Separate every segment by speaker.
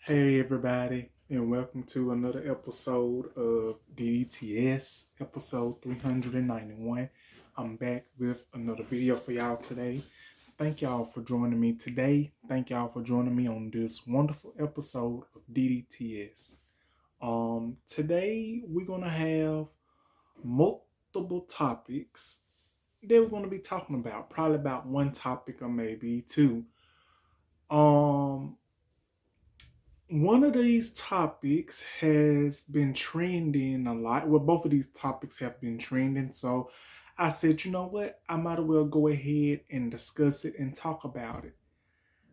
Speaker 1: Hey everybody, and welcome to another episode of DDTS, episode 391. I'm back with another video for y'all today. Thank y'all for joining me today. Thank y'all for joining me on this wonderful episode of DDTS. Today we're gonna have multiple topics that we're gonna be talking about. Probably about one topic or maybe two. Um, One of these topics has been trending a lot. Well, both of these topics have been trending. So I said, you know what? I might as well go ahead and discuss it and talk about it.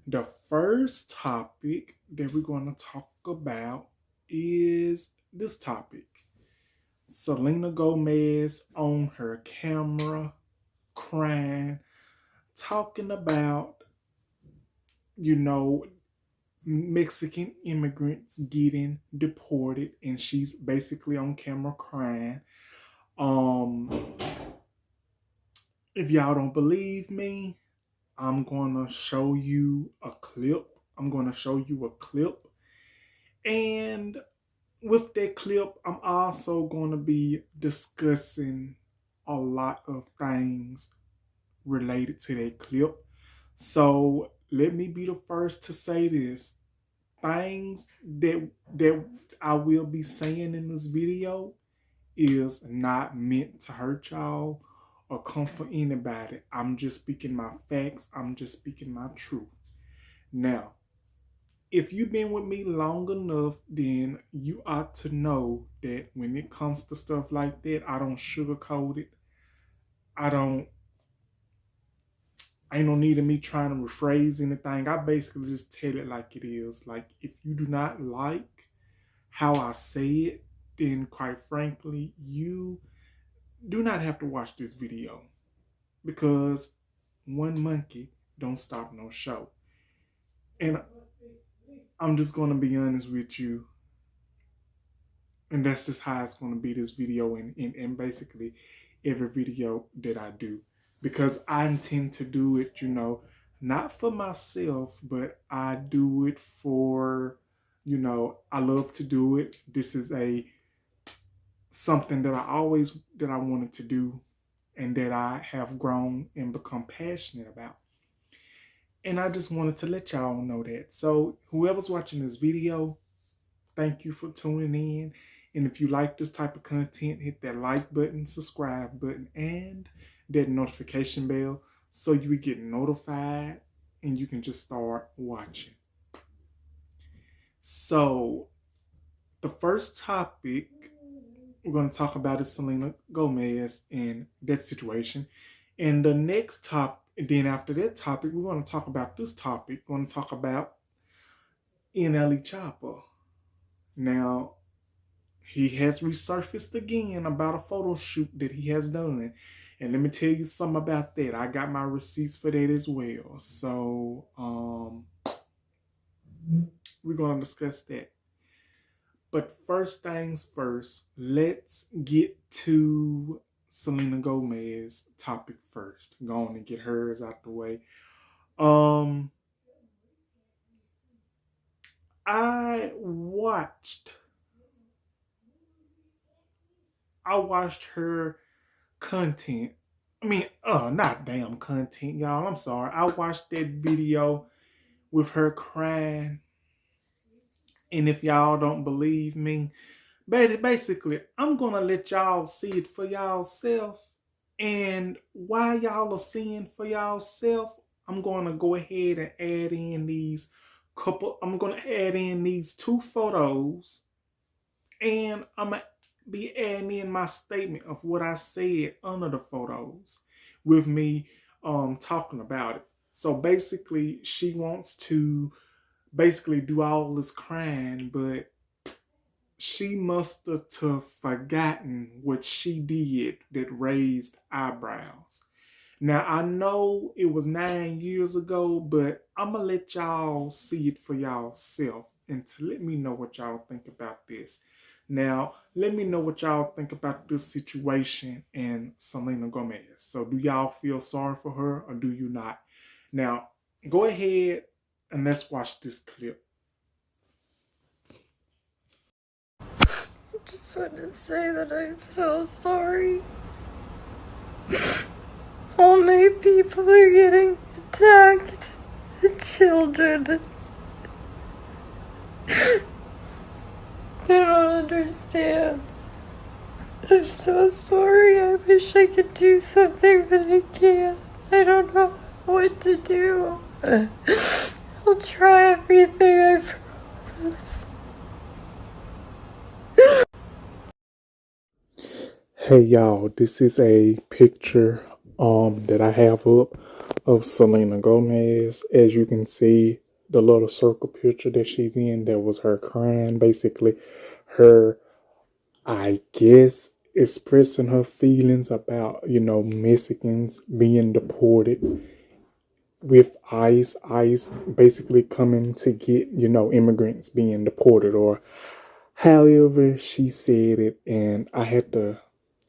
Speaker 1: The first topic that we're going to talk about is this topic: Selena Gomez on her camera crying, talking about, you know, Mexican immigrants getting deported, and she's basically on camera crying. Um, if y'all don't believe me, I'm gonna show you a clip. I'm gonna show you a clip, and with that clip, I'm also gonna be discussing a lot of things related to that clip. So let me be the first to say this: things that I will be saying in this video is not meant to hurt y'all or comfort anybody. I'm just speaking my facts. I'm just speaking my truth. Now, if you've been with me long enough, then you ought to know that when it comes to stuff like that, I don't sugarcoat it. I don't Ain't no need of me trying to rephrase anything. I basically just tell it like it is. Like, if you do not like how I say it, then quite frankly, you do not have to watch this video, because one monkey don't stop no show. And I'm just gonna be honest with you, and that's just how it's gonna be this video and basically every video that I do. Because I intend to do it, not for myself, but I do it for, I love to do it. This is a something that I wanted to do, and that I have grown and become passionate about. And I just wanted to let y'all know that. So whoever's watching this video, thank you for tuning in. And if you like this type of content, hit that like button, subscribe button, and that notification bell so you get notified and you can just start watching. So the first topic we're going to talk about is Selena Gomez and that situation. And the next topic, then after that topic, we're going to talk about this topic. We're going to talk about NLE Choppa. Now, he has resurfaced again about a photo shoot that he has done. And let me tell you something about that. I got my receipts for that as well. So, we're going to discuss that. But first things first, let's get to Selena Gomez topic first. Go on and get hers out the way. I watched her content. I mean, not damn content, y'all. I'm sorry. I watched that video with her crying. And if y'all don't believe me, basically, I'm going to let y'all see it for y'allself. And while y'all are seeing for y'allself, I'm going to go ahead and I'm going to add in these two photos. And I'm going to be adding in my statement of what I said under the photos with me talking about it. So basically, she wants to basically do all this crying, but she must have forgotten what she did that raised eyebrows. Now, I know it was 9 years ago, but I'm going to let y'all see it for y'allself and to let me know what y'all think about this. Now, let me know what y'all think about this situation and Selena Gomez. So, do y'all feel sorry for her or do you not? Now, go ahead and let's watch this clip.
Speaker 2: just want to say that I'm so sorry. All my people are getting attacked. The children. They don't understand. I'm so sorry. I wish I could do something, but I can't. I don't know what to do. I'll try everything, I promise.
Speaker 1: Hey y'all, this is a picture that I have up of Selena Gomez. As you can see, the little circle picture that she's in, that was her crying, basically her, I guess, expressing her feelings about, Mexicans being deported with ICE basically coming to get, immigrants being deported, or however she said it. And I had to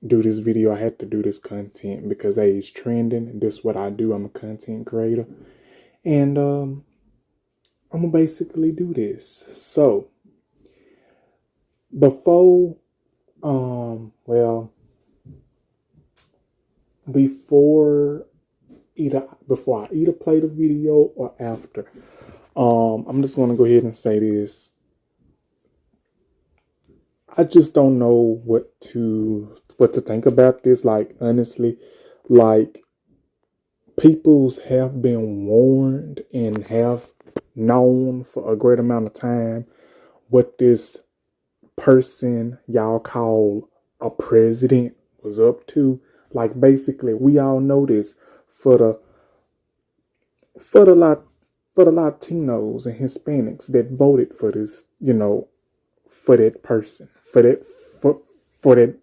Speaker 1: do this video. I had to do this content because hey, it's trending. This is what I do. I'm a content creator. And I'm gonna basically do this. So before well, before I either play the video or after, I'm just gonna go ahead and say this. I just don't know what to think about this. Like, honestly, like, peoples have been warned and have known for a great amount of time what this person y'all call a president was up to. Like, basically, we all know this. For the for the lot for the Latinos and Hispanics that voted for this, for that person, for that,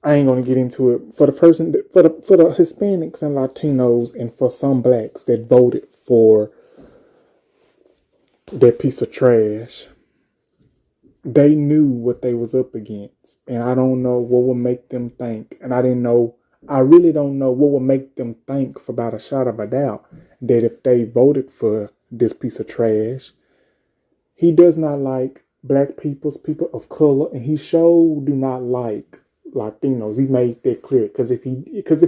Speaker 1: I ain't gonna get into it. For the person, for the Hispanics and Latinos, and for some blacks that voted for that piece of trash, they knew what they was up against, and I don't know what would make them think. And I really don't know what would make them think, for about a shot of a doubt, that if they voted for this piece of trash, he does not like black people of color, and he sure do not like Latinos. He made that clear. Because if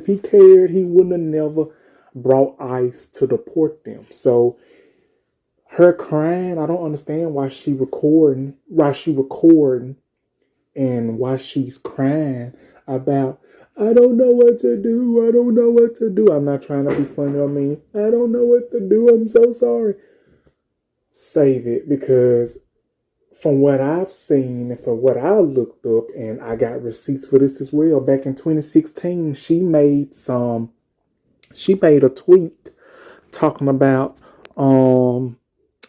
Speaker 1: he cared, he wouldn't have never brought ICE to deport them. So her crying, I don't understand why she recording, and why she's crying about, I don't know what to do. I don't know what to do. I'm not trying to be funny or mean. I don't know what to do. I'm so sorry. Save it, because from what I've seen and from what I looked up, and I got receipts for this as well, back in 2016, she made a tweet talking about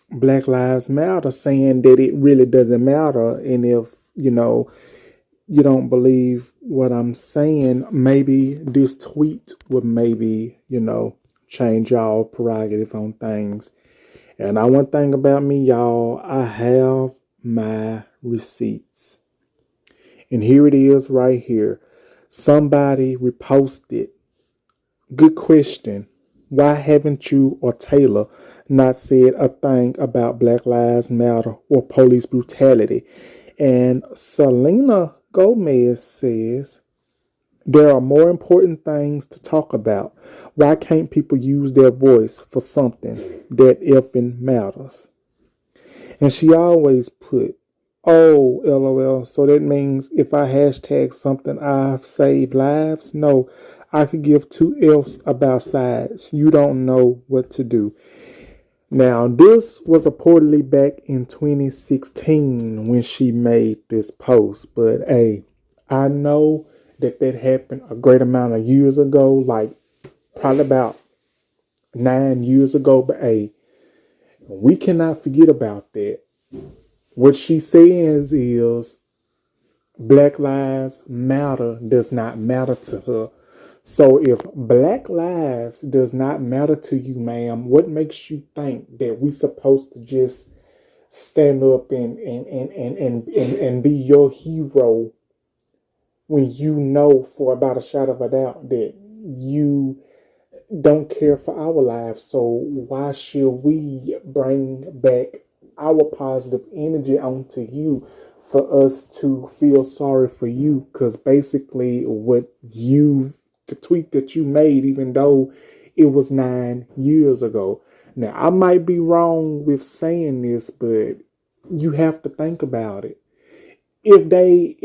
Speaker 1: Black Lives Matter, saying that it really doesn't matter, and if you don't believe what I'm saying, maybe this tweet would maybe change y'all prerogative on things. And one thing about me, y'all, I have my receipts. And here it is right here. Somebody reposted. Good question. Why haven't you or Taylor not said a thing about Black Lives Matter or police brutality? And Selena Gomez says, there are more important things to talk about. Why can't people use their voice for something that effing matters? And she always put, oh, LOL. So that means if I hashtag something, I've saved lives? No, I could give two F's about sides. You don't know what to do. Now, this was reportedly back in 2016 when she made this post. But hey, I know that happened a great amount of years ago, like probably about 9 years ago. But hey, we cannot forget about that. What she says is Black Lives Matter does not matter to her. So if Black lives does not matter to you, ma'am, what makes you think that we supposed to just stand up and be your hero when you know for about a shot of a doubt that you don't care for our lives? So why should we bring back our positive energy onto you for us to feel sorry for you, because basically the tweet that you made, even though it was 9 years ago. Now, I might be wrong with saying this, but you have to think about it. If they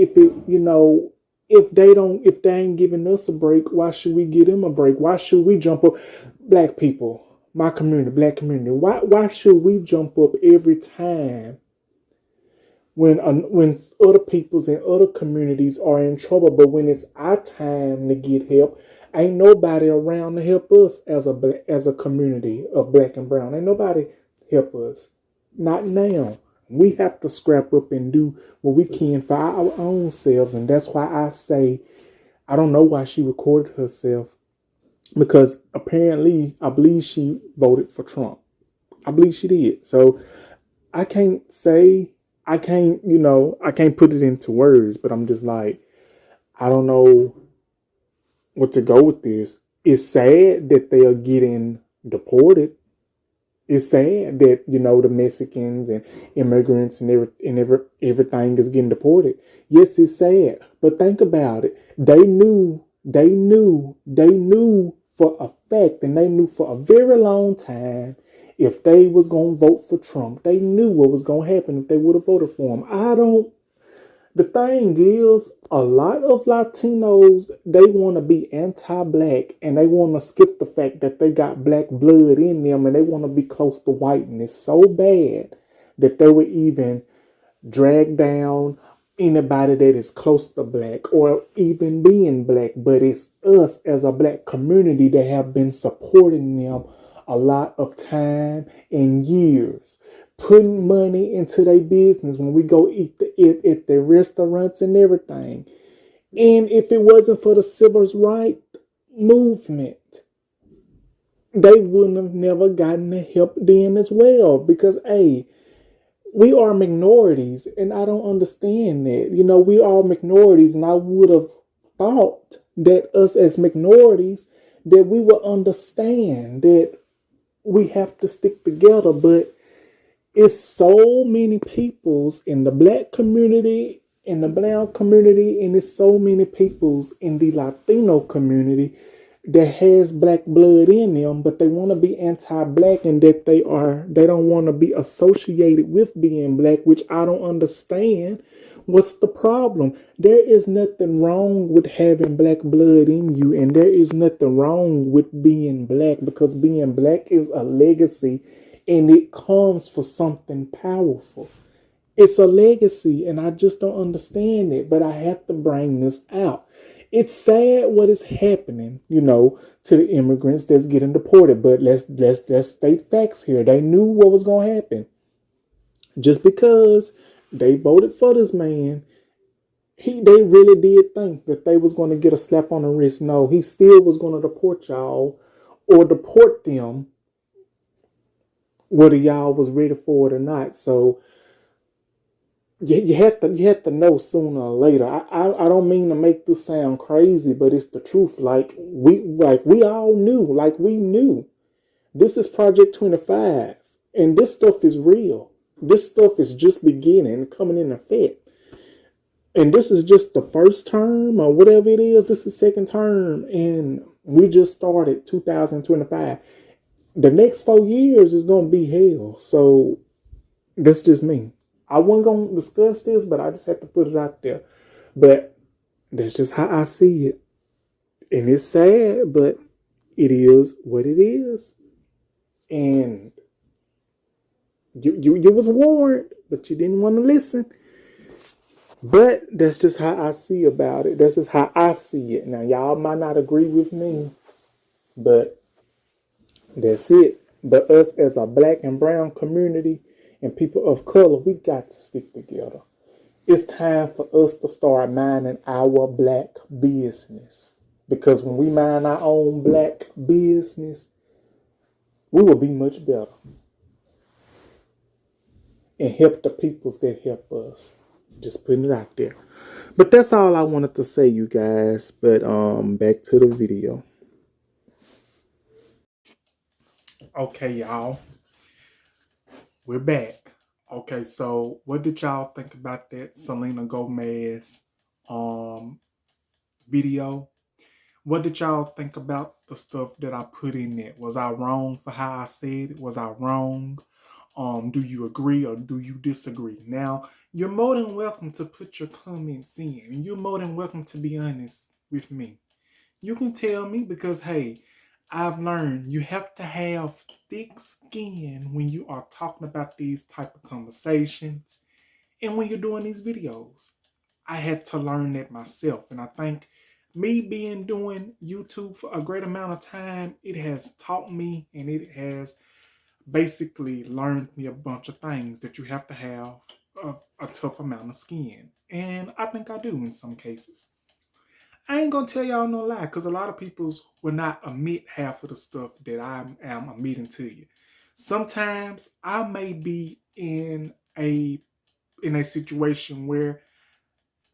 Speaker 1: ain't giving us a break, why should we give them a break? Why should we jump up? Black people, my community, black community, why should we jump up every time when other peoples in other communities are in trouble, but when it's our time to get help, ain't nobody around to help us as a community of black and brown. Ain't nobody help us. Not now. We have to scrap up and do what we can for our own selves, and that's why I say I don't know why she recorded herself, because apparently I believe she voted for Trump. I believe she did. So I can't say I can't put it into words, but I'm just like, I don't know what to go with this. It's sad that they are getting deported. It's sad that the Mexicans and immigrants everything is getting deported. Yes, it's sad, but think about it. They knew for a fact, and they knew for a very long time, if they was gonna vote for Trump, they knew what was gonna happen if they would have voted for him. The thing is, a lot of Latinos, they want to be anti-black, and they want to skip the fact that they got black blood in them, and they want to be close to whiteness so bad that they would even drag down anybody that is close to black or even being black. But it's us as a black community that have been supporting them a lot of time and years, putting money into their business when we go eat at the restaurants and everything. And if it wasn't for the civil rights movement, they wouldn't have never gotten the help then as well. Because, hey, we are minorities, and I don't understand that. We are minorities, and I would have thought that us as minorities, that we would understand that we have to stick together. But it's so many peoples in the black community, in the brown community, and it's so many peoples in the Latino community that has black blood in them, but they want to be anti-black, and that they don't want to be associated with being black, which I don't understand. What's the problem? There is nothing wrong with having black blood in you, and there is nothing wrong with being black, because being black is a legacy, and it comes for something powerful. It's a legacy, and I just don't understand it, but I have to bring this out. It's sad what is happening, to the immigrants that's getting deported. But let's state facts here. They knew what was going to happen. Just because they voted for this man, they really did think that they was going to get a slap on the wrist. No, he still was going to deport y'all, or deport them, whether y'all was ready for it or not. So you had to know sooner or later. I don't mean to make this sound crazy, but it's the truth. We all knew. We knew. This is Project 25, and this stuff is real. This stuff is just beginning, coming in effect. And this is just the first term, or whatever it is. This is second term, and we just started 2025. The next 4 years is going to be hell. So that's just me. I wasn't going to discuss this, but I just had to put it out there. But that's just how I see it. And it's sad, but it is what it is. And you was warned, but you didn't want to listen. But that's just how I see about it. That's just how I see it. Now, y'all might not agree with me, but that's it. But us as a black and brown community and people of color, we got to stick together. It's time for us to start minding our black business. Because when we mind our own black business, we will be much better. And help the peoples that help us. Just putting it out there. But that's all I wanted to say, you guys. But back to the video. Okay, y'all. We're back. Okay, so what did y'all think about that Selena Gomez um video? What did y'all think about the stuff that I put in it? Was I wrong for how I said it? Was I wrong? Do you agree or do you disagree? Now, you're more than welcome to put your comments in, and you're more than welcome to be honest with me. You can tell me because hey, I've learned you have to have thick skin when you are talking about these type of conversations and when you're doing these videos. I had to learn that myself, and I think me being doing YouTube for a great amount of time, it has taught me and it has basically learned me a bunch of things that you have to have a tough amount of skin. And I think I do in some cases. I ain't gonna tell y'all no lie, because a lot of people's will not admit half of the stuff that I am admitting to you. Sometimes I may be in a situation where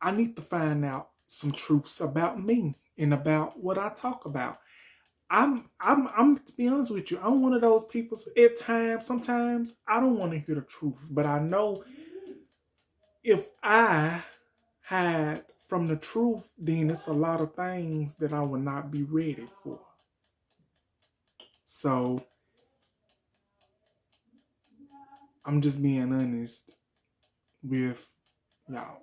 Speaker 1: I need to find out some truths about me and about what I talk about. I'm to be honest with you, I'm one of those people at times, sometimes I don't want to hear the truth, but I know if I hide from the truth, then it's a lot of things that I will not be ready for. So I'm just being honest with y'all.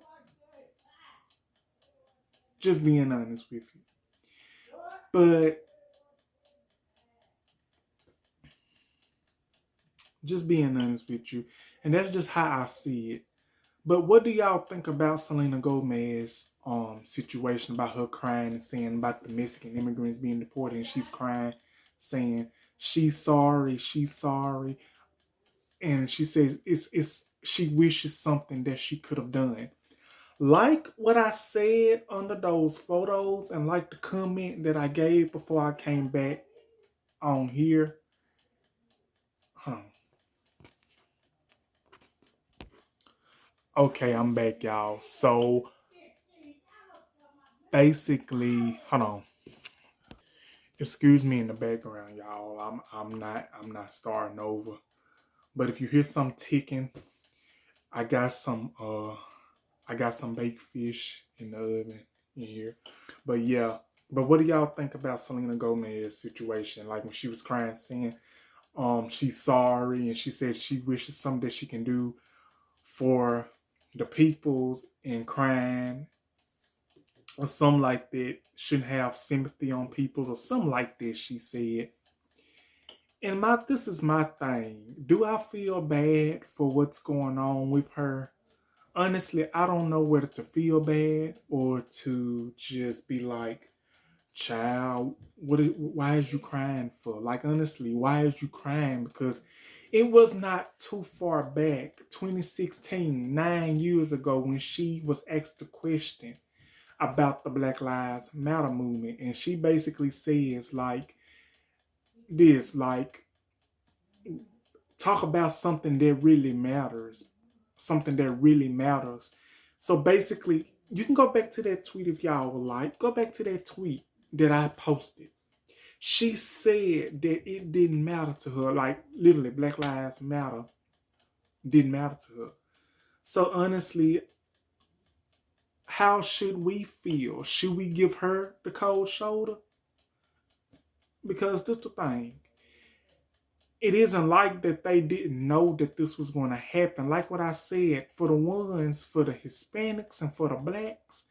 Speaker 1: Just being honest with you. But just being honest with you. And that's just how I see it. But what do y'all think about Selena Gomez situation about her crying and saying about the Mexican immigrants being deported, and she's crying, saying she's sorry, and she says it's she wishes something that she could have done. Like what I said under those photos, and like the comment that I gave before I came back on here. Huh. Okay, I'm back, y'all. So basically, hold on. Excuse me in the background, y'all. I'm not starting over. But if you hear some ticking, I got some I got some baked fish in the oven in here. But yeah. But what do y'all think about Selena Gomez's situation? Like when she was crying, saying she's sorry, and she said she wishes something that she can do for the peoples in crime or something like that, shouldn't have sympathy on peoples or something like this, she said. And this is my thing. Do I feel bad for what's going on with her? Honestly, I don't know whether to feel bad or to just be like, child, why is you crying for? Like, honestly, why is you crying? Because it was not too far back, 2016, 9 years ago, when she was asked the question about the Black Lives Matter movement. And she basically says, like, this, like, talk about something that really matters. Something that really matters. So basically, you can go back to that tweet if y'all would like. Go back to that tweet that I posted. She said that it didn't matter to her. Like, literally, Black Lives Matter didn't matter to her. So honestly, how should we feel? Should we give her the cold shoulder? Because this the thing. It isn't like that they didn't know that this was going to happen. Like what I said, for the ones, for the Hispanics and for the blacks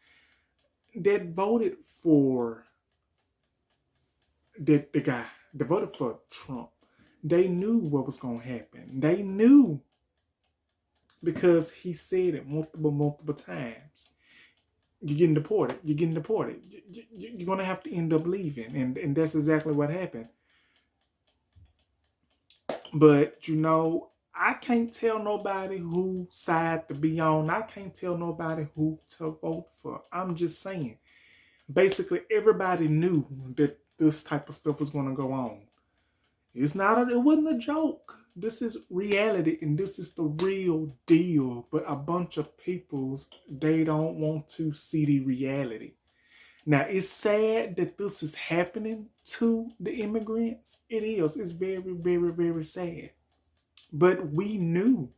Speaker 1: that voted for the guy that voted for Trump, they knew what was going to happen. They knew because he said it multiple times. You're getting deported. You're getting deported. You're going to have to end up leaving. And that's exactly what happened. But, I can't tell nobody who side to be on. I can't tell nobody who to vote for. I'm just saying. Basically, everybody knew that this type of stuff was going to go on. It wasn't a joke. This is reality, and this is the real deal. But a bunch of peoples, they don't want to see the reality. Now, it's sad that this is happening to the immigrants. It is. It's very, very, very sad. But we knew.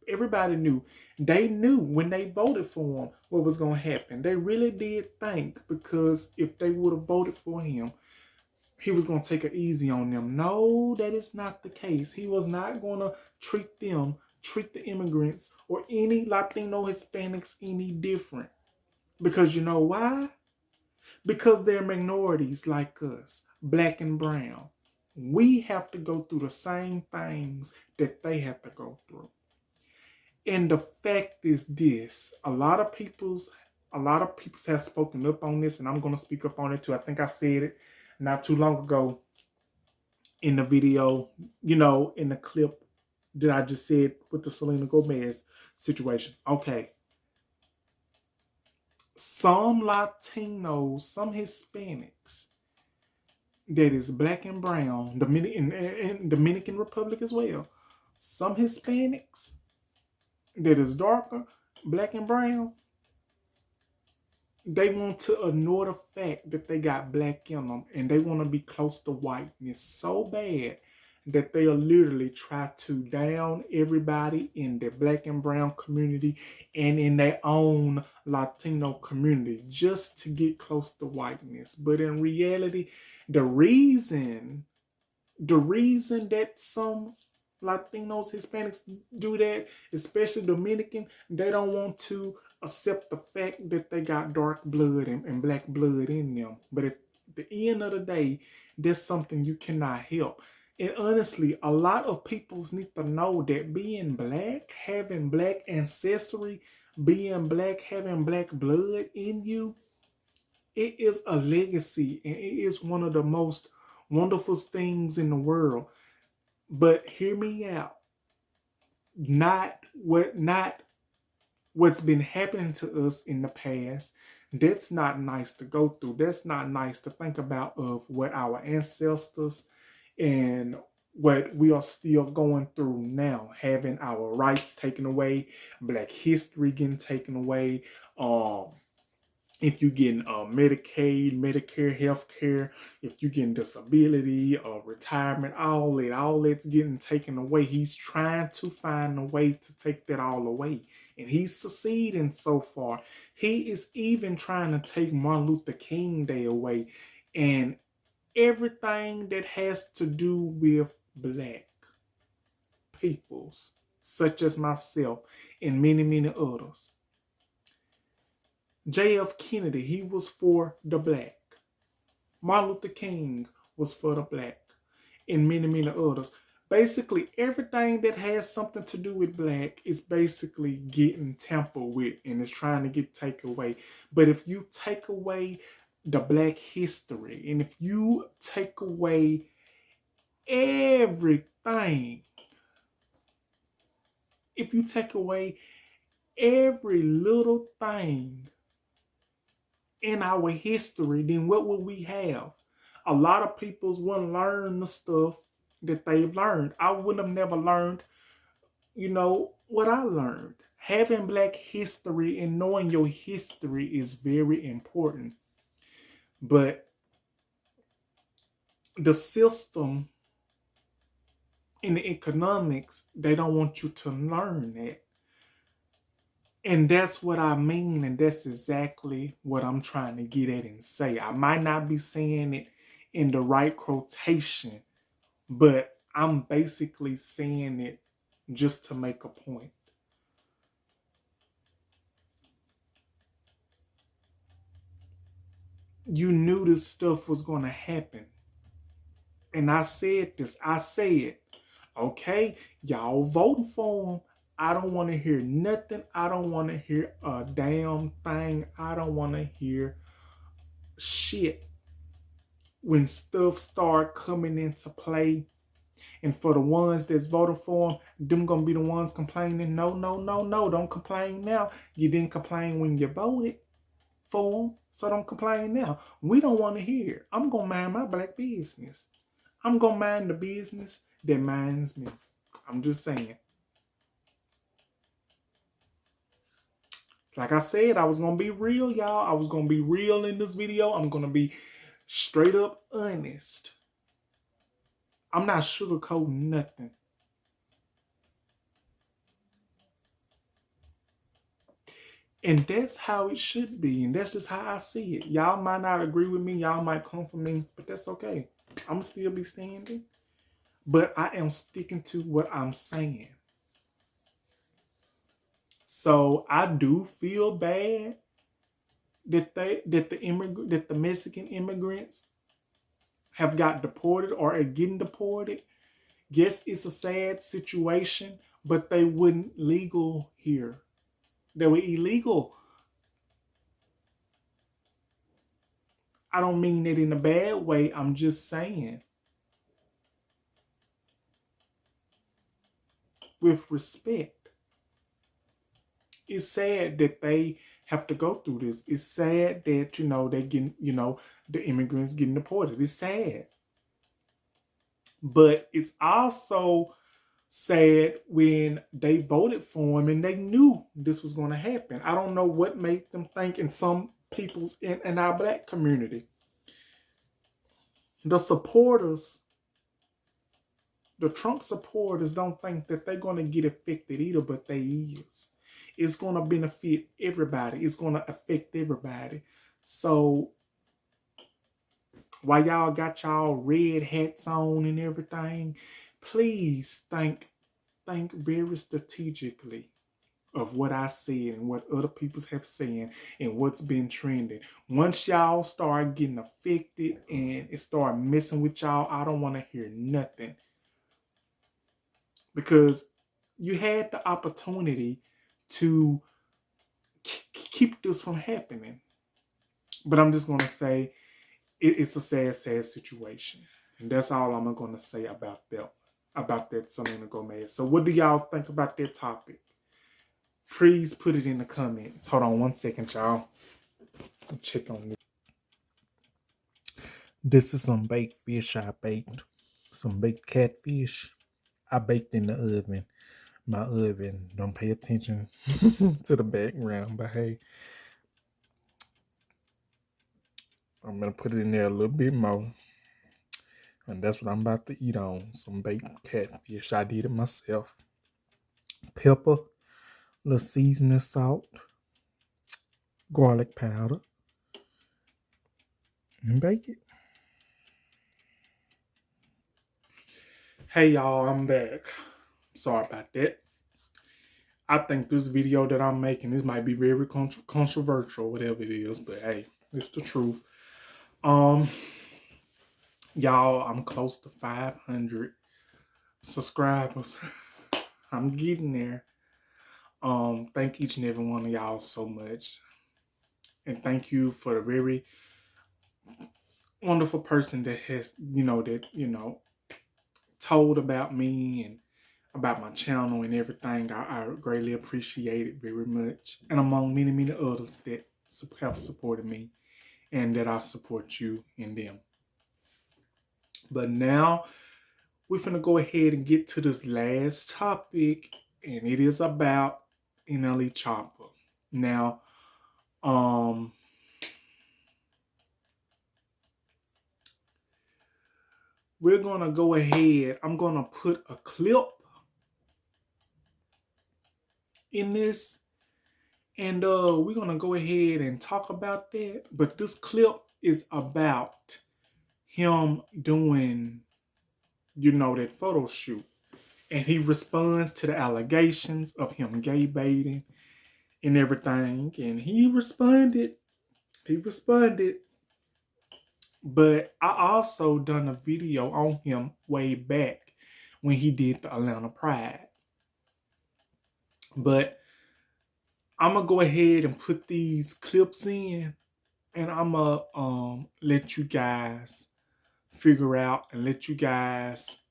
Speaker 1: Everybody knew. They knew when they voted for him what was going to happen. They really did think, because if they would have voted for him, he was going to take it easy on them. No, that is not the case. He was not going to treat the immigrants or any Latino Hispanics any different. Because you know why? Because they're minorities like us, black and brown. We have to go through the same things that they have to go through. And the fact is this: a lot of people have spoken up on this, and I'm gonna speak up on it too. I think I said it not too long ago in the video, in the clip that I just said with the Selena Gomez situation. Okay. Some Latinos, some Hispanics that is black and brown, Dominican Republic as well. Some Hispanics that is darker, black and brown, they want to ignore the fact that they got black in them, and they want to be close to whiteness so bad that they'll literally try to down everybody in the black and brown community and in their own Latino community just to get close to whiteness. But in reality, the reason that some Latinos, Hispanics do that, especially Dominican, they don't want to accept the fact that they got dark blood and black blood in them. But at the end of the day, there's something you cannot help. And honestly, a lot of people need to know that being black, having black ancestry, being black, having black blood in you, it is a legacy, and it is one of the most wonderful things in the world. But hear me out. Not what's been happening to us in the past. That's not nice to go through. That's not nice to think about, of what our ancestors and what we are still going through now, having our rights taken away, black history getting taken away, if you're getting Medicaid, Medicare, health care, if you're getting disability or retirement, all that's getting taken away. He's trying to find a way to take that all away. And he's succeeding so far. He is even trying to take Martin Luther King Day away. And everything that has to do with black peoples, such as myself and many, many others. J.F. Kennedy, he was for the black. Martin Luther King was for the black, and many, many others. Basically, everything that has something to do with black is basically getting tampered with and is trying to get taken away. But if you take away the black history, and if you take away everything, if you take away every little thing in our history, then what will we have? A lot of peoples wouldn't learn the stuff that they've learned. I would have never learned, what I learned. Having black history and knowing your history is very important. But the system in the economics, they don't want you to learn that. And that's what I mean, and that's exactly what I'm trying to get at and say. I might not be saying it in the right quotation, but I'm basically saying it just to make a point. You knew this stuff was going to happen. And I said this. I said, okay, y'all voting for him. I don't want to hear nothing. I don't want to hear a damn thing. I don't want to hear shit when stuff start coming into play. And for the ones that's voting for him, them gonna be the ones complaining. No, don't complain now. You didn't complain when you voted for him, so don't complain now. We don't want to hear. I'm gonna mind my black business. I'm gonna mind the business that minds me. I'm just saying. Like I said, I was going to be real, y'all. I was going to be real in this video. I'm going to be straight up honest. I'm not sugarcoating nothing. And that's how it should be. And that's just how I see it. Y'all might not agree with me. Y'all might come for me. But that's okay. I'm still be standing. But I am sticking to what I'm saying. So I do feel bad that the Mexican immigrants have got deported or are getting deported. Yes, it's a sad situation, but they weren't legal here. They were illegal. I don't mean it in a bad way. I'm just saying, with respect, it's sad that they have to go through this. It's sad that, they getting, the immigrants getting deported. It's sad. But it's also sad when they voted for him and they knew this was going to happen. I don't know what made them think, in some people's in our black community, the supporters, the Trump supporters, don't think that they're going to get affected either, but they is. It's going to benefit everybody. It's going to affect everybody. So while y'all got y'all red hats on and everything, please think very strategically of what I said and what other people have said and what's been trending. Once y'all start getting affected and it start messing with y'all, I don't want to hear nothing. Because you had the opportunity to keep this from happening. But I'm just going to say it's a sad, sad situation. And that's all I'm going to say about that Selena Gomez. So what do y'all think about that topic? Please put it in the comments. Hold on 1 second, y'all. I'll check on this. This is some baked fish I baked. Some baked catfish. I baked in the oven. My oven. Don't pay attention to the background, but hey, I'm going to put it in there a little bit more. And that's what I'm about to eat on. Some baked catfish. I did it myself. Pepper, little seasoning salt, garlic powder, and bake it. Hey y'all, I'm back. Sorry about that. I think this video that I'm making, this might be very controversial, whatever it is, but hey, it's the truth. Y'all, I'm close to 500 subscribers. I'm getting there. Thank each and every one of y'all so much. And thank you for the very wonderful person that has, told about me and about my channel and everything. I greatly appreciate it very much. And among many, many others that have supported me and that I support you in them. But now we're going to go ahead and get to this last topic, and it is about NLE Choppa. Now, we're going to go ahead. I'm going to put a clip in this, and we're going to go ahead and talk about that. But this clip is about him doing, that photo shoot. And he responds to the allegations of him gay baiting and everything. And he responded. But I also done a video on him way back when he did the Atlanta Pride. But I'm going to go ahead and put these clips in, and I'm going to let you guys figure out and let you guys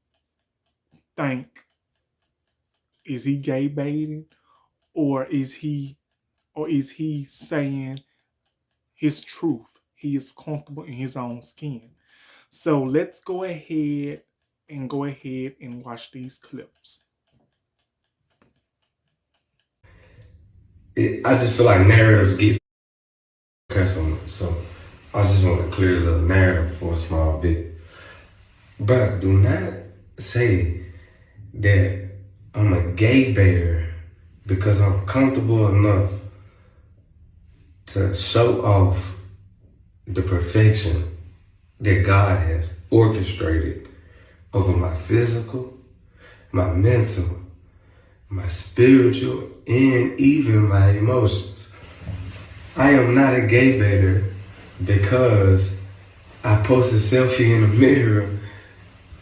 Speaker 1: think, is he gay baiting, or is he saying his truth? He is comfortable in his own skin. So let's go ahead and watch these clips.
Speaker 3: I just feel like narratives get cuss on it, so I just want to clear the narrative for a small bit. But do not say that I'm a gay baiter because I'm comfortable enough to show off the perfection that God has orchestrated over my physical, my mental, my spiritual, and even my emotions. I am not a gay baiter because I post a selfie in the mirror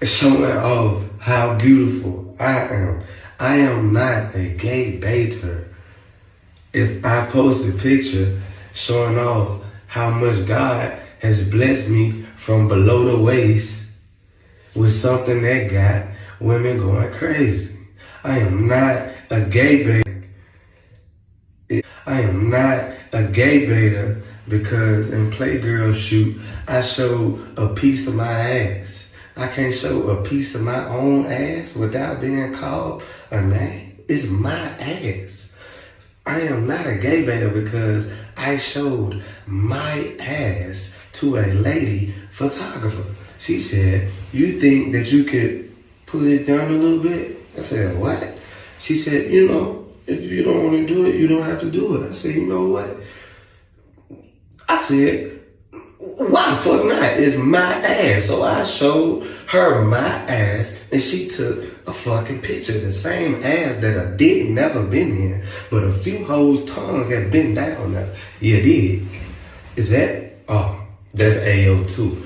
Speaker 3: showing off how beautiful I am. I am not a gay baiter if I post a picture showing off how much God has blessed me from below the waist with something that got women going crazy. I am not a gay baiter. I am not a gay baiter because in Playgirl shoot, I showed a piece of my ass. I can't show a piece of my own ass without being called a name. It's my ass. I am not a gay baiter because I showed my ass to a lady photographer. She said, "You think that you could put it down a little bit?" I said, "What?" She said, "If you don't want to do it, you don't have to do it." I said, "You know what?" I said, "Why the fuck not? It's my ass." So I showed her my ass and she took a fucking picture. The same ass that a dick never been in, but a few hoes' tongue had been down there. Yeah, did. Is that? Oh, that's AO too.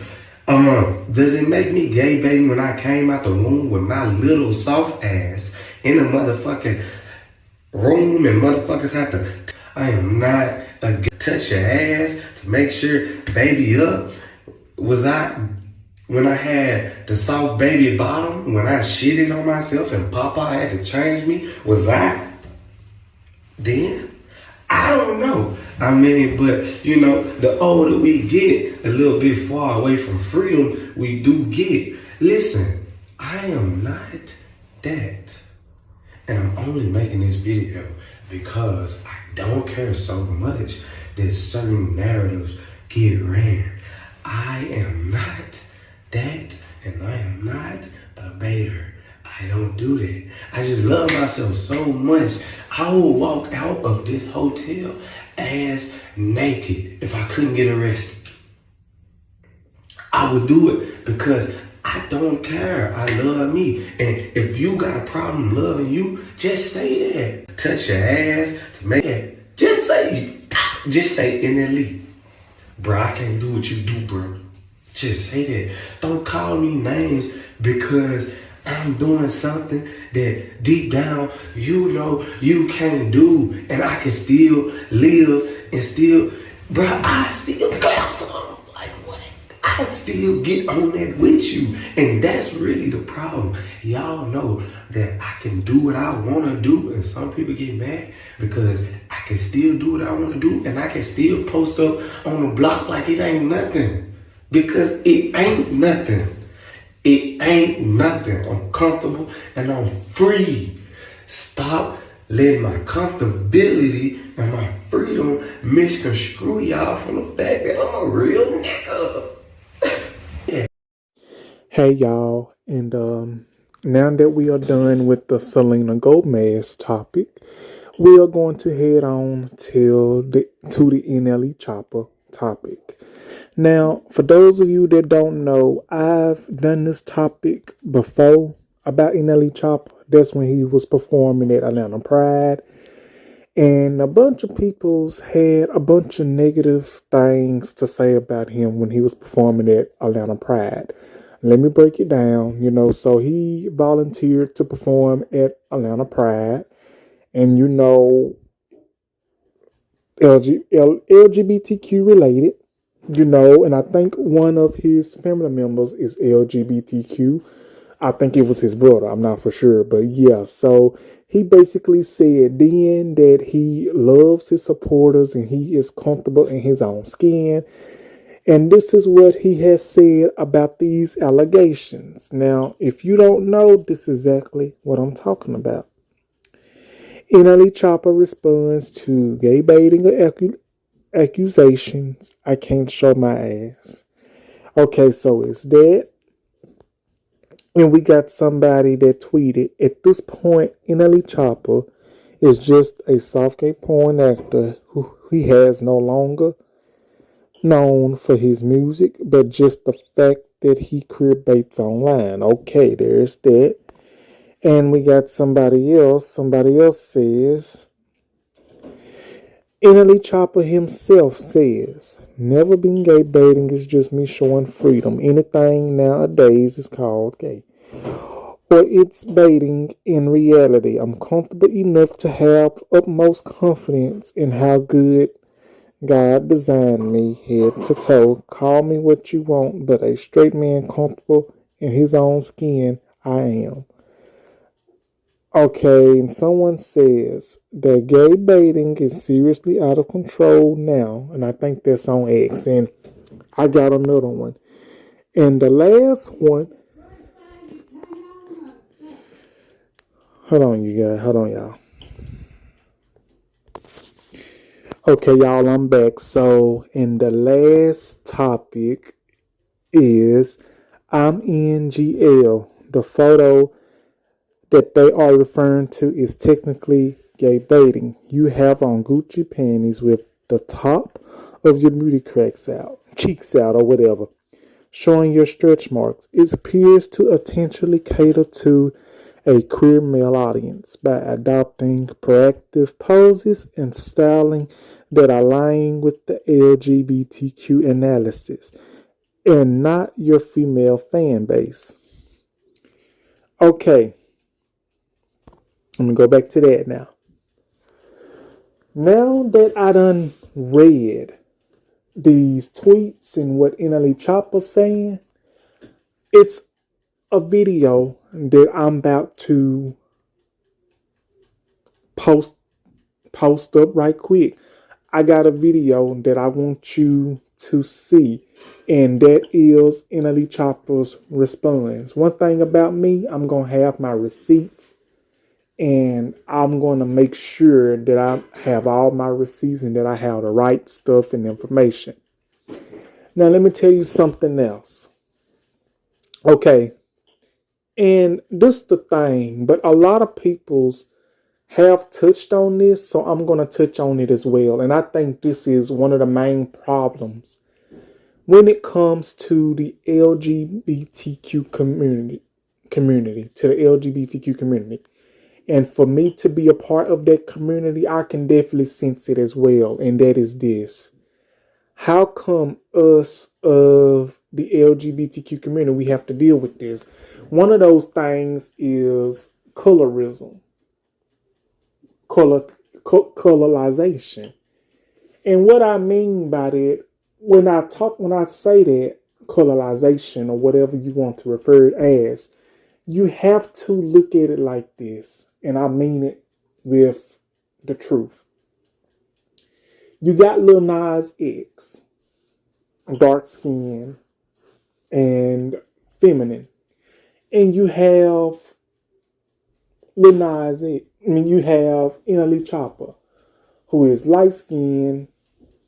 Speaker 3: Does it make me gay baiting when I came out the womb with my little soft ass in the motherfucking room and motherfuckers have to? I am not a touch your ass to make sure baby up. Was I when I had the soft baby bottom, when I shitted on myself and Papa had to change me? Was I then? I don't know. I mean, but the older we get, a little bit far away from freedom, we do get. Listen, I am not that. And I'm only making this video because I don't care so much that certain narratives get ran. I am not that, and I am not a baiter. I don't do that. I just love myself so much. I would walk out of this hotel ass naked if I couldn't get arrested. I would do it because I don't care. I love me. And if you got a problem loving you, just say that. Touch your ass to make it. Just say NLE. Bro, I can't do what you do, bro. Just say that. Don't call me names because I'm doing something that deep down you know you can't do. And I can still live and still, bro, I still clap some. Like what? I still get on that with you. And that's really the problem. Y'all know that I can do what I want to do. And some people get mad because I can still do what I want to do. And I can still post up on the block like it ain't nothing. Because it ain't nothing. It ain't nothing. I'm comfortable and I'm free. Stop letting my comfortability and my freedom misconstrue y'all from the fact that I'm a real nigga.
Speaker 1: Hey y'all, and now that we are done with the Selena Gomez topic, we are going to head on to the NLE Choppa topic. Now, for those of you that don't know, I've done this topic before about NLE Choppa. That's when he was performing at Atlanta Pride. And a bunch of people's had a bunch of negative things to say about him when he was performing at Atlanta Pride. Let me break it down. So he volunteered to perform at Atlanta Pride. And LGBTQ related. And I think one of his family members is LGBTQ. I think it was his brother. I'm not for sure. But yeah, so he basically said then that he loves his supporters and he is comfortable in his own skin. And this is what he has said about these allegations. Now, if you don't know, this is exactly what I'm talking about. NLE Choppa responds to gay baiting accusations. I can't show my ass. Okay, so it's that. And we got somebody that tweeted, at this point, NLE Choppa is just a soft gay porn actor he has no longer known for his music, but just the fact that he queer baits online. Okay, there's that. And we got somebody else. Somebody else says, NLE Choppa himself says, never been gay baiting, is just me showing freedom. Anything nowadays is called gay. Or it's baiting in reality. I'm comfortable enough to have utmost confidence in how good God designed me head to toe. Call me what you want, but a straight man comfortable in his own skin, I am. Okay, and someone says that gay baiting is seriously out of control now, and I think that's on X. And I got another one. And the last one, hold on, you guys, hold on, y'all. Okay, y'all, I'm back. So, and the last topic is I'm in GL. The photo that they are referring to is technically gay baiting. You have on Gucci panties with the top of your booty cracks out, cheeks out, or whatever, showing your stretch marks. It appears to intentionally cater to a queer male audience by adopting proactive poses and styling that align with the LGBTQ analysis and not your female fan base. Okay, let me go back to that now. Now that I done read these tweets and what NLE Choppa's saying, it's a video that I'm about to post up right quick. I got a video that I want you to see, and that is NLE Choppa's response. One thing about me, I'm gonna have my receipts, and I'm gonna make sure that I have all my receipts and that I have the right stuff and information. Now let me tell you something else. Okay, and this is the thing, but a lot of people's have touched on this, so I'm going to touch on it as well. And I think this is one of the main problems when it comes to the LGBTQ community, to the LGBTQ community. And for me to be a part of that community, I can definitely sense it as well. And that is this. How come us of the LGBTQ community, we have to deal with this? One of those things is colorism. Colorization. And what I mean by that, when I say that, colorization, or whatever you want to refer it as, you have to look at it like this, and I mean it with the truth. You got Lil Nas X, dark skin and feminine, and you have Lil Nas X. You have NLE Choppa, who is light skinned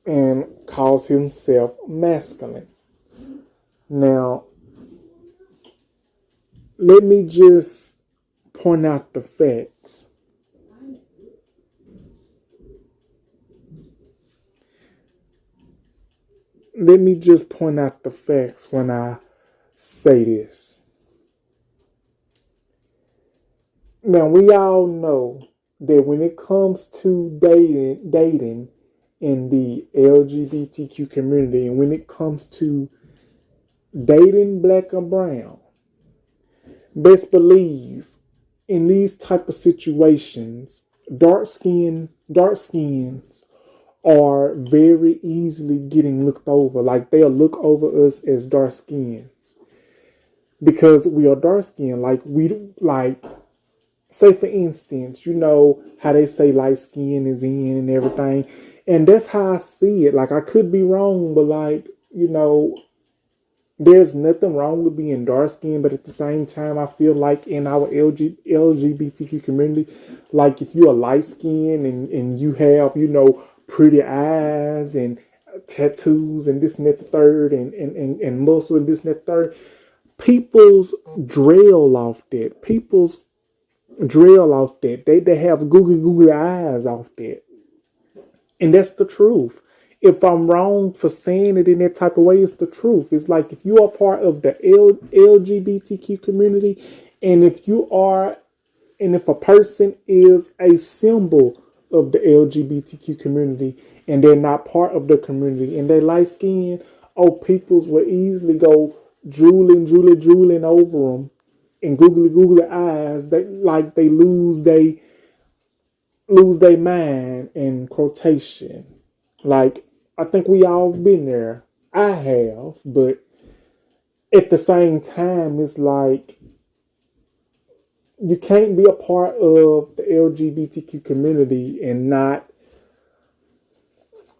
Speaker 1: and calls himself masculine. Now, let me just point out the facts. Let me just point out the facts when I say this. Now, we all know that when it comes to dating in the LGBTQ community, and when it comes to dating black or brown, best believe in these type of situations, dark skins are very easily getting looked over. Like, they'll look over us as dark skins because we are dark skinned. Say for instance, you know how they say light skin is in and everything. And that's how I see it. Like, I could be wrong, but there's nothing wrong with being dark skinned. But at the same time, I feel like in our LGBTQ community, like if you're light skinned and you have, pretty eyes and tattoos and this and that the third and muscle and this and that third, people's drill off that. They have googly eyes off that. And that's the truth. If I'm wrong for saying it in that type of way, it's the truth. It's like if you are part of the LGBTQ community, and if you are, and if a person is a symbol of the LGBTQ community and they're not part of the community and they light skin, oh, peoples will easily go drooling over them and googly eyes. They like they lose their mind in quotation. Like, I think we all been there. I have, but at the same time, it's like you can't be a part of the LGBTQ community and not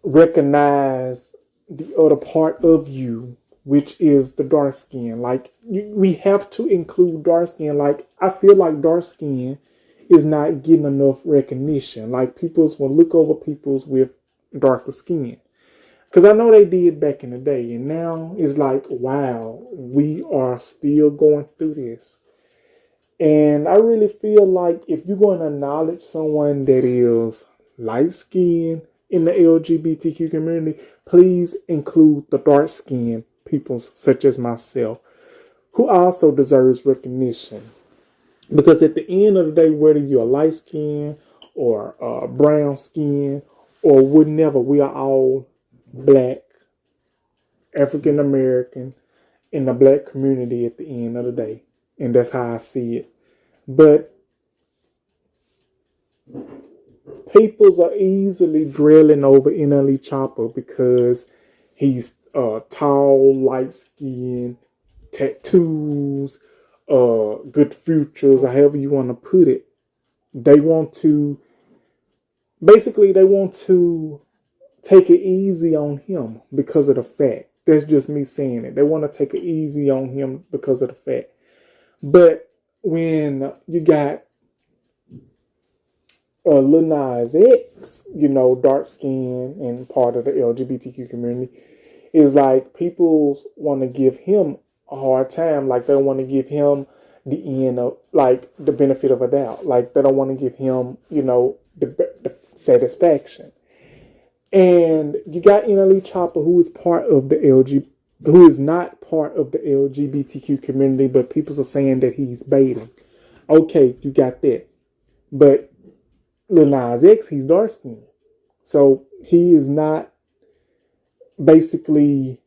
Speaker 1: recognize the other part of you, which is the dark skin. Like, we have to include dark skin. Like, I feel like dark skin is not getting enough recognition. Like, peoples will look over peoples with darker skin. Because I know they did back in the day. And now it's like, wow, we are still going through this. And I really feel like if you're going to acknowledge someone that is light skinned in the LGBTQ community, please include the dark skinned people such as myself, who also deserves recognition. Because at the end of the day, whether you're light skinned or brown skin or whatever, we are all black, African American, in the black community at the end of the day. And that's how I see it. But peoples are easily drilling over NLE Choppa because he's tall, light skinned, tattoos, good futures, or however you want to put it. They want to take it easy on him because of the fact. That's just me saying it. They want to take it easy on him because of the fact. But when you got Lil Nas X, dark skin and part of the LGBTQ community, is like people want to give him a hard time. Like, they want to give him the end of, like, the benefit of a doubt. Like, they don't want to give him, the satisfaction. And you got NLE Choppa, who is not part of the LGBTQ community, but people are saying that he's baiting. Okay, you got that. But Lil Nas X, he's dark skinned. So he is not basically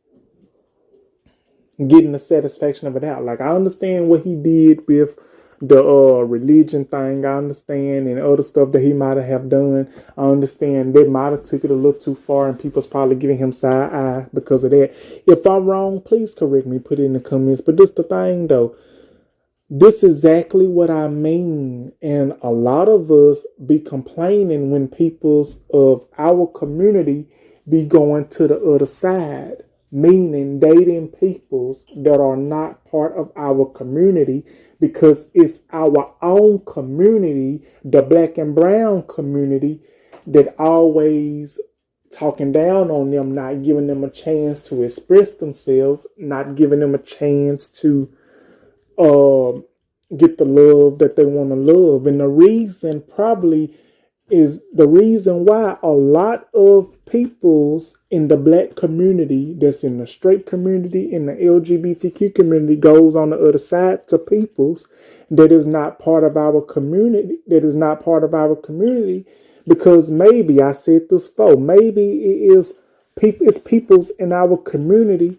Speaker 1: getting the satisfaction of it out. Like, I understand what he did with the religion thing. I understand, and other stuff that he might have done. I understand that might have took it a little too far, and people's probably giving him side eye because of that. If I'm wrong, please correct me, put it in the comments. But this the thing though. This is exactly what I mean. And a lot of us be complaining when peoples of our community be going to the other side, meaning dating peoples that are not part of our community, because it's our own community, the black and brown community, that always talking down on them, not giving them a chance to express themselves, not giving them a chance to get the love that they want to love. And the reason probably is the reason why a lot of peoples in the black community, that's in the straight community, in the LGBTQ community, goes on the other side to peoples that is not part of our community, because maybe, I said this before, maybe it's peoples in our community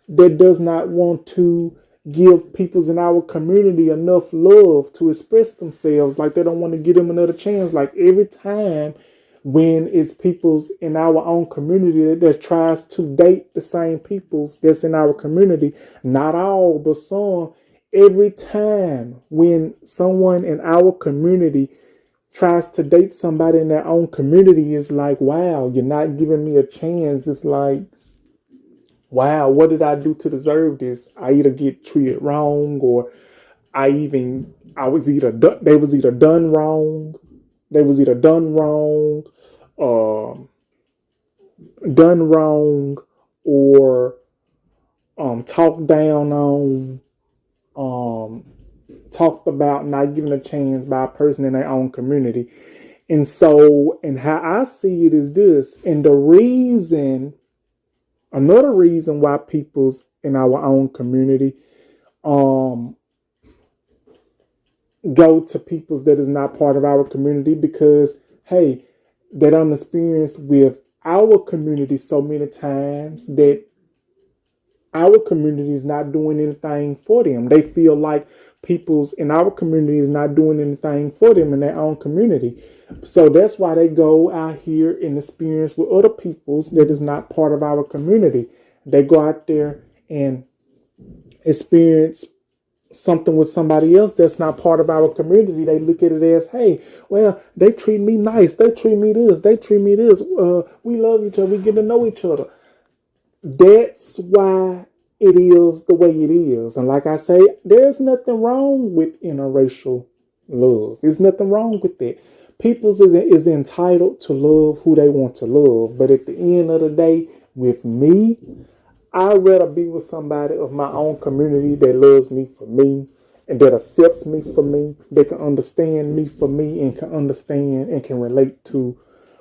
Speaker 1: that does not want to give peoples in our community enough love to express themselves. Like, they don't want to give them another chance. Like, every time when it's peoples in our own community that tries to date the same peoples that's in our community, not all, but some, every time when someone in our community tries to date somebody in their own community, it's like, wow, you're not giving me a chance. It's like, wow, what did I do to deserve this? I either get treated wrong, or they was either done wrong, or talked down on, talked about, not given a chance by a person in their own community. And so, and how I see it is this, and another reason why people's in our own community um go to people's that is not part of our community, because hey, they done experienced with our community so many times that our community is not doing anything for them. They feel like people's in our community is not doing anything for them in their own community. So that's why they go out here and experience with other people's that is not part of our community. They go out there and experience something with somebody else that's not part of our community. They look at it as, hey, well, they treat me nice. They treat me this. They treat me this. We love each other. We get to know each other. That's why it is the way it is. And like I say, there's nothing wrong with interracial love. There's nothing wrong with that. People's is entitled to love who they want to love. But at the end of the day, with me, I'd rather be with somebody of my own community that loves me for me and that accepts me for me, that can understand me for me and can understand and can relate to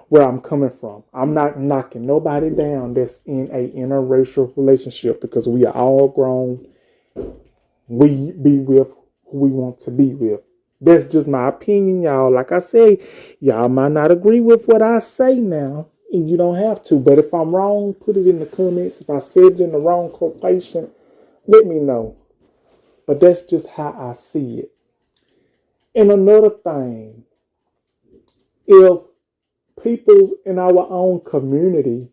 Speaker 1: where I'm coming from. I'm not knocking nobody down that's in a interracial relationship, because we are all grown. We be with who we want to be with. That's just my opinion, y'all. Like I say, y'all might not agree with what I say now, and you don't have to. But if I'm wrong, put it in the comments. If I said it in the wrong quotation, let me know. But that's just how I see it. And another thing, if people's in our own community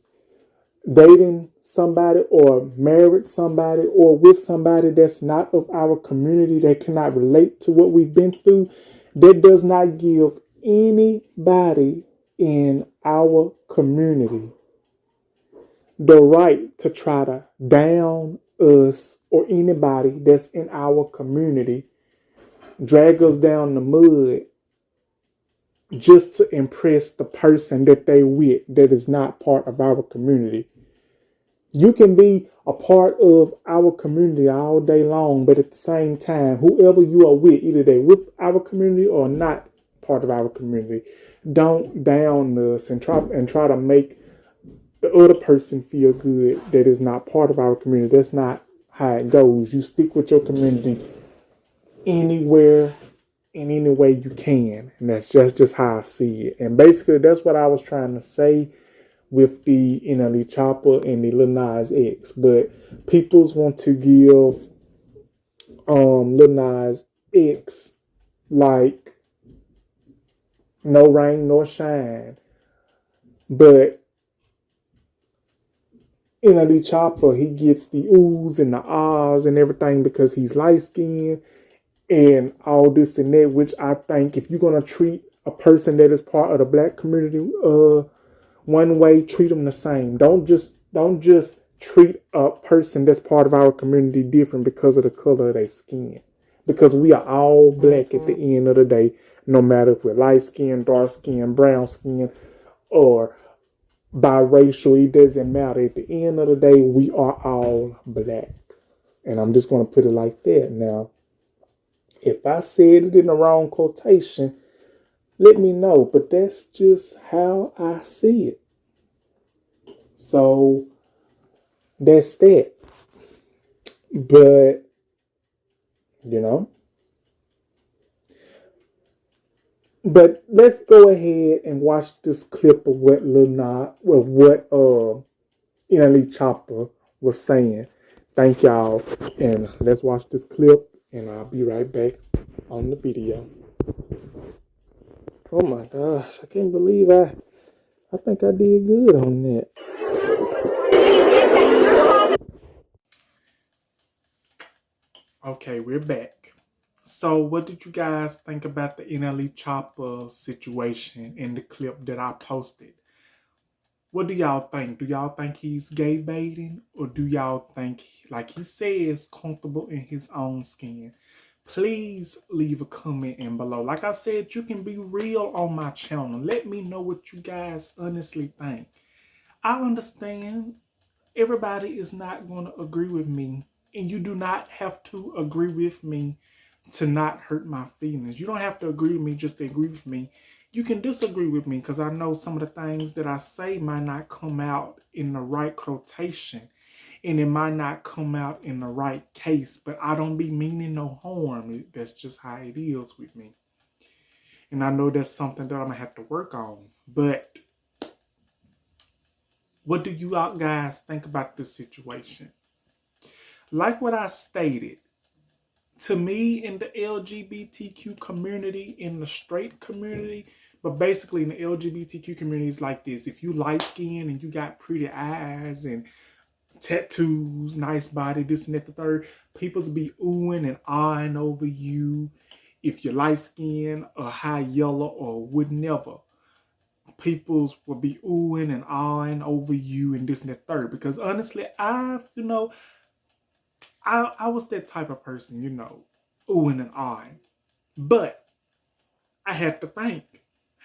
Speaker 1: dating somebody or married somebody or with somebody that's not of our community, that cannot relate to what we've been through, that does not give anybody in our community the right to try to down us or anybody that's in our community, drag us down the mud just to impress the person that they with that is not part of our community. You can be a part of our community all day long, but at the same time, whoever you are with, either they with our community or not part of our community, don't down us and try to make the other person feel good that is not part of our community. That's not how it goes. You stick with your community anywhere in any way you can, and that's just how I see it. And basically, that's what I was trying to say with the NLE Choppa and the Lil Nas X. But peoples want to give Lil Nas X like no rain nor shine, but NLE Choppa, he gets the oohs and the ahs and everything because he's light skinned and all this and that. Which I think, if you're gonna treat a person that is part of the black community one way, treat them the same. Don't just treat a person that's part of our community different because of the color of their skin. Because we are all black at the end of the day, no matter if we're light skin, dark skin, brown skin, or biracial. It doesn't matter. At the end of the day, we are all black. And I'm just going to put it like that. Now, if I said it in the wrong quotation, let me know. But that's just how I see it. So that's that. But, But let's go ahead and watch this clip of what NLE Choppa was saying. Thank y'all. And let's watch this clip, and I'll be right back on the video. Oh my gosh, I can't believe I think I did good on that. Okay, we're back. So what did you guys think about the NLE Choppa situation in the clip that I posted? What do y'all think? Do y'all think he's gay baiting? Or do y'all think, like he says, comfortable in his own skin? Please leave a comment in below. Like I said, you can be real on my channel. Let me know what you guys honestly think. I understand everybody is not going to agree with me. And you do not have to agree with me to not hurt my feelings. You don't have to agree with me just to agree with me. You can disagree with me because I know some of the things that I say might not come out in the right quotation and it might not come out in the right case, but I don't be meaning no harm. That's just how it is with me. And I know that's something that I'm going to have to work on. But what do you out guys think about this situation? Like what I stated, to me in the LGBTQ community, in the straight community, but basically in the LGBTQ community is like this. If you light skinned and you got pretty eyes and tattoos, nice body, this and that, the third, people's be oohing and eyeing over you. If you're light skinned or high yellow or would never, people's will be oohing and eyeing over you and this and that third. Because honestly, I was that type of person, oohing and eyeing. But I had to think,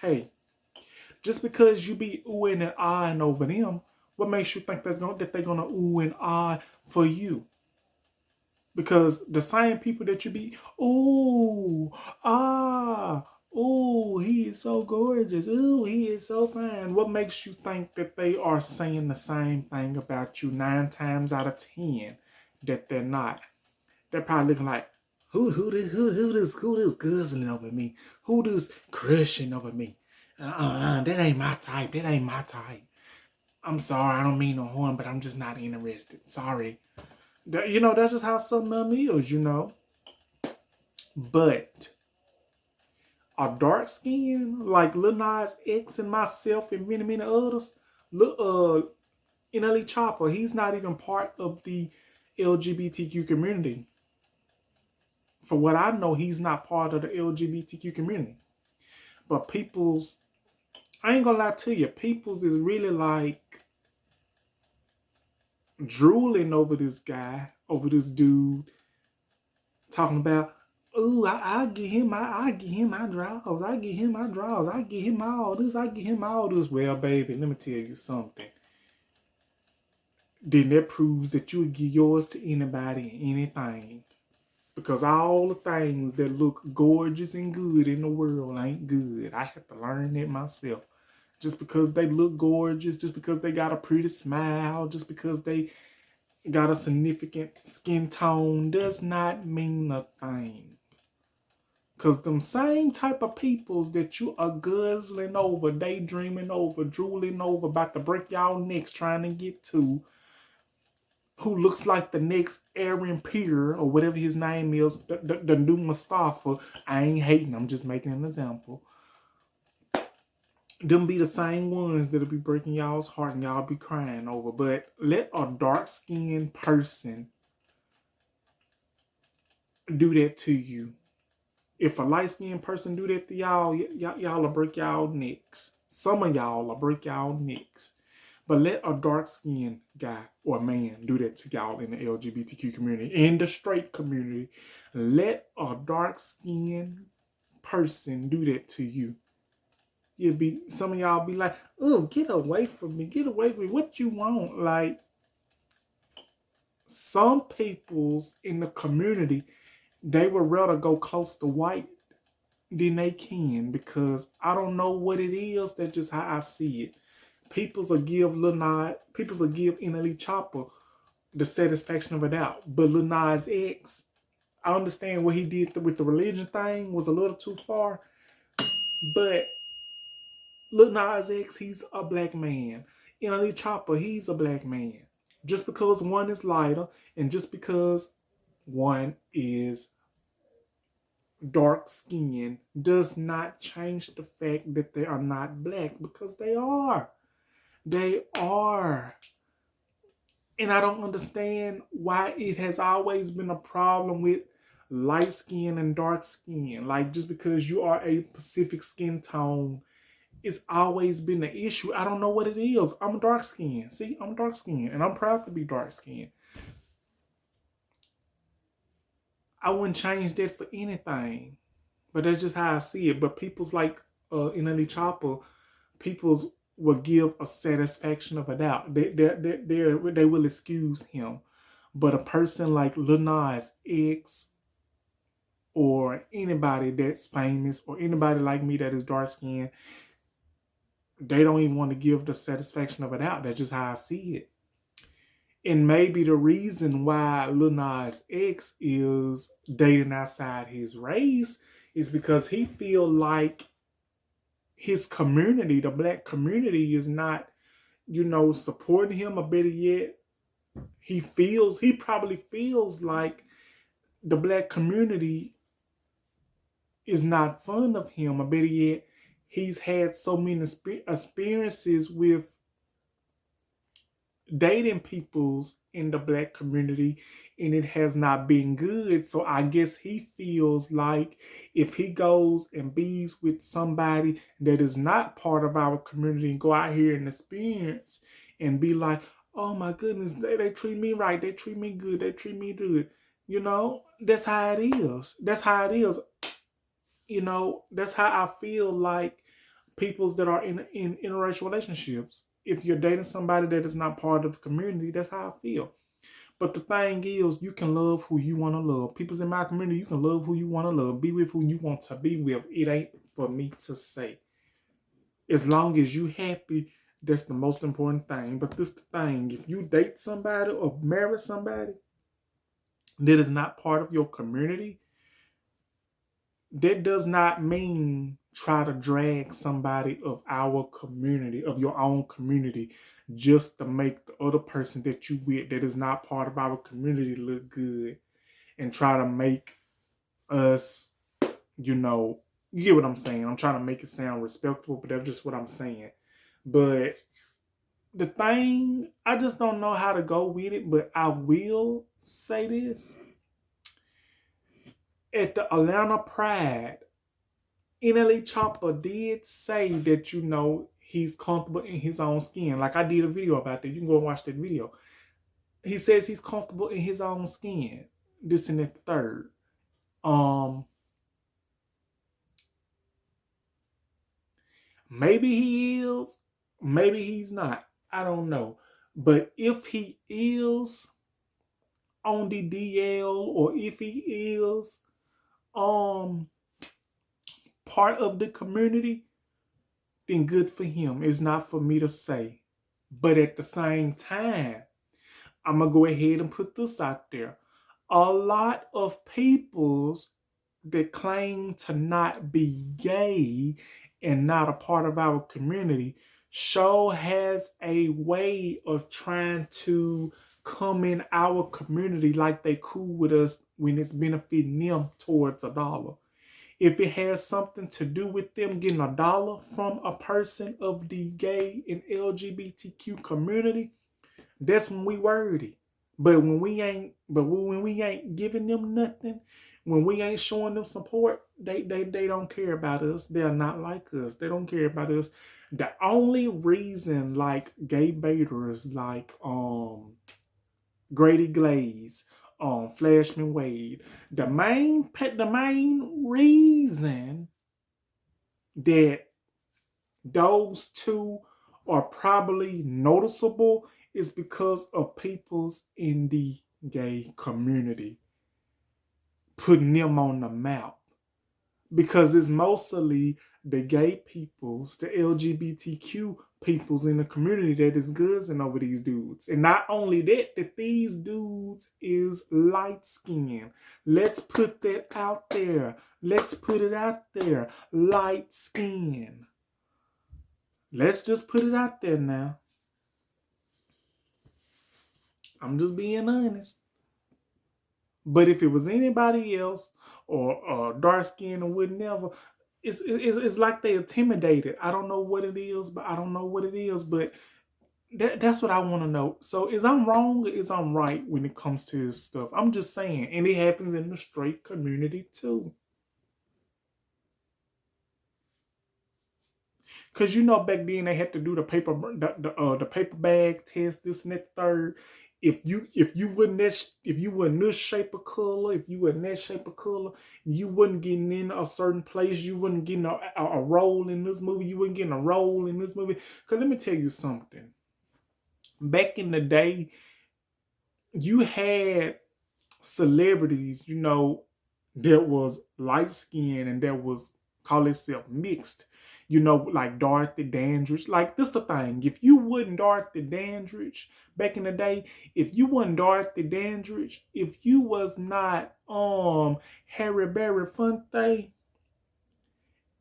Speaker 1: hey, just because you be oohing and eyeing over them, what makes you think that they're gonna ooh and eye for you? Because the same people that you be, ooh, ah, ooh, he is so gorgeous, ooh, he is so fine. What makes you think that they are saying the same thing about you 9 times out of 10 that they're not? They're probably looking like, who this guzzling over me? Who this crushing over me? That ain't my type. That ain't my type. I'm sorry, I don't mean no harm, but I'm just not interested. Sorry. That's just how some of them is. But a dark skin, like Lil Nas X and myself and many, many others, NLE Choppa, he's not even part of the LGBTQ community. For what I know, he's not part of the LGBTQ community. But I ain't gonna lie to you, people's is really like drooling over this guy, over this dude, talking about, ooh, I get him my draws, I get him my draws, I get him all this, I get him all this. Well, baby, let me tell you something. Then that proves that you would give yours to anybody and anything. Because all the things that look gorgeous and good in the world ain't good. I have to learn that myself. Just because they look gorgeous, just because they got a pretty smile, just because they got a significant skin tone does not mean a thing. Because them same type of peoples that you are guzzling over, daydreaming over, drooling over, about to break y'all necks trying to get to, who looks like the next Aaron Peer or whatever his name is, the new Mustafa. I ain't hating, I'm just making an example. Them be the same ones that'll be breaking y'all's heart and y'all be crying over. But let a dark-skinned person do that to you. If a light-skinned person do that to y'all, y'all will break y'all necks. Some of y'all will break y'all necks. But let a dark-skinned guy or man do that to y'all in the LGBTQ community, in the straight community. Let a dark-skinned person do that to you. Some of y'all be like, oh, get away from me. Get away from me. What you want? Like, some peoples in the community, they would rather go close to white than they can, because I don't know what it is. That's just how I see it. Peoples will give NLE Choppa the satisfaction of a doubt. But Lil Nas X, I understand what he did with the religion thing was a little too far. But Lil Nas X, he's a black man. NLE Choppa, he's a black man. Just because one is lighter and just because one is dark skinned does not change the fact that they are not black, because they are. They are. And I don't understand why it has always been a problem with light skin and dark skin. Like, just because you are a Pacific skin tone, it's always been an issue. I don't know what it is. I'm dark skinned. See, I'm dark skinned and I'm proud to be dark skinned. I wouldn't change that for anything. But that's just how I see it. But people's like NLE Choppa, people's will give a satisfaction of a doubt. They will excuse him. But a person like Lil Nas X, or anybody that's famous or anybody like me that is dark skinned, they don't even want to give the satisfaction of it out. That's just how I see it. And maybe the reason why Lil Nas X is dating outside his race is because he feel like his community, the black community, is not, supporting him. Or better yet, he probably feels like the black community is not fond of him. Or better yet, he's had so many experiences with dating peoples in the black community, and it has not been good. So I guess he feels like if he goes and bees with somebody that is not part of our community and go out here and experience and be like, oh my goodness, they treat me right, they treat me good, they treat me good, that's how it is. That's how it is. That's how I feel like peoples that are in interracial relationships. If you're dating somebody that is not part of the community, that's how I feel. But the thing is, you can love who you want to love. People's in my community, you can love who you want to love. Be with who you want to be with. It ain't for me to say. As long as you happy, that's the most important thing. But this the thing. If you date somebody or marry somebody that is not part of your community, that does not mean try to drag somebody of our community, of your own community, just to make the other person that you with that is not part of our community look good and try to make us, you get what I'm saying. I'm trying to make it sound respectable, but that's just what I'm saying. But the thing, I just don't know how to go with it, but I will say this. At the Atlanta Pride, NLE Choppa did say that, he's comfortable in his own skin. Like I did a video about that. You can go and watch that video. He says he's comfortable in his own skin. This and that, the third. Maybe he is. Maybe he's not. I don't know. But if he is on the DL, or if he is part of the community, then good for him. It's not for me to say. But at the same time, I'm going to go ahead and put this out there. A lot of peoples that claim to not be gay and not a part of our community has a way of trying to come in our community like they cool with us when it's benefiting them towards a dollar. If it has something to do with them getting a dollar from a person of the gay and LGBTQ community, that's when we worthy. But when we ain't giving them nothing, when we ain't showing them support, they don't care about us. They're not like us. They don't care about us. The only reason like gay baiters like Grady Glaze, Flashman Wade, the main reason that those two are probably noticeable is because of peoples in the gay community putting them on the map. Because it's mostly the gay peoples, the LGBTQ peoples in the community that is guzzing over these dudes. And not only that these dudes is light skinned. Let's put that out there. Let's put it out there. Light skin. Let's just put it out there now. I'm just being honest. But if it was anybody else or dark skin or whatever, it's like they intimidated. I don't know what it is, but that's what I want to know. So is I'm wrong or is I'm right when it comes to this stuff? I'm just saying. And it happens in the straight community too. Because back then they had to do the paper bag test, this and that third. If you wasn't this shape of color, if you wasn't that shape of color, you wasn't getting in a certain place, you wasn't getting a role in this movie, you wasn't getting a role in this movie. Because let me tell you something. Back in the day, you had celebrities, that was light skinned and that was call itself mixed. You know, like Dorothy Dandridge. Like this the thing. If you wasn't Dorothy Dandridge back in the day, if you wasn't Dorothy Dandridge, if you was not Harry Belafonte,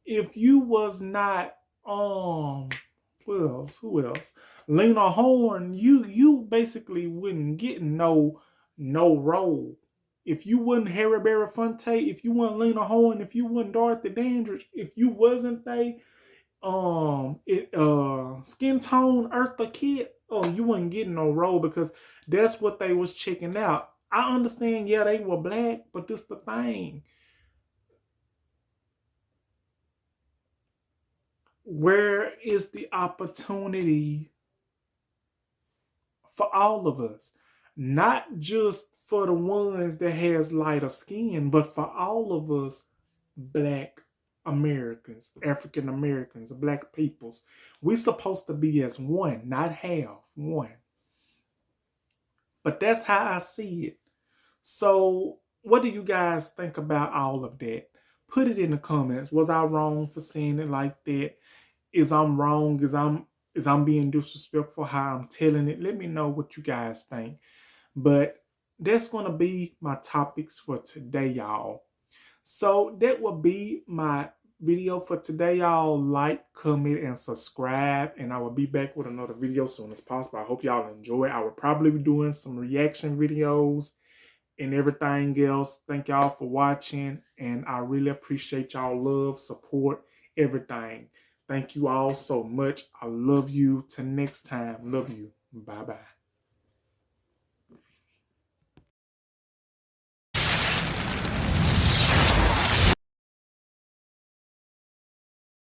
Speaker 1: if you was not who else? Lena Horne, you basically wouldn't get no role. If you wasn't Harry Belafonte, if you wasn't Lena Horne, if you wasn't Dorothy Dandridge, if you wasn't skin tone Eartha Kitt, oh, you wasn't getting no role because that's what they was checking out. I understand, yeah, they were black, but this the thing. Where is the opportunity for all of us? Not just for the ones that has lighter skin, but for all of us black Americans, African Americans, black peoples. We supposed to be as one, not half, one. But that's how I see it. So what do you guys think about all of that? Put it in the comments. Was I wrong for saying it like that? Is I'm wrong? Is I'm being disrespectful how I'm telling it? Let me know what you guys think. But that's gonna be my topics for today, y'all. So that will be my video for today, y'all. Like, comment, and subscribe, and I will be back with another video as soon as possible. I hope y'all enjoy. I will probably be doing some reaction videos and everything else. Thank y'all for watching, and I really appreciate y'all love, support, everything. Thank you all so much. I love you. Till next time, love you. Bye-bye.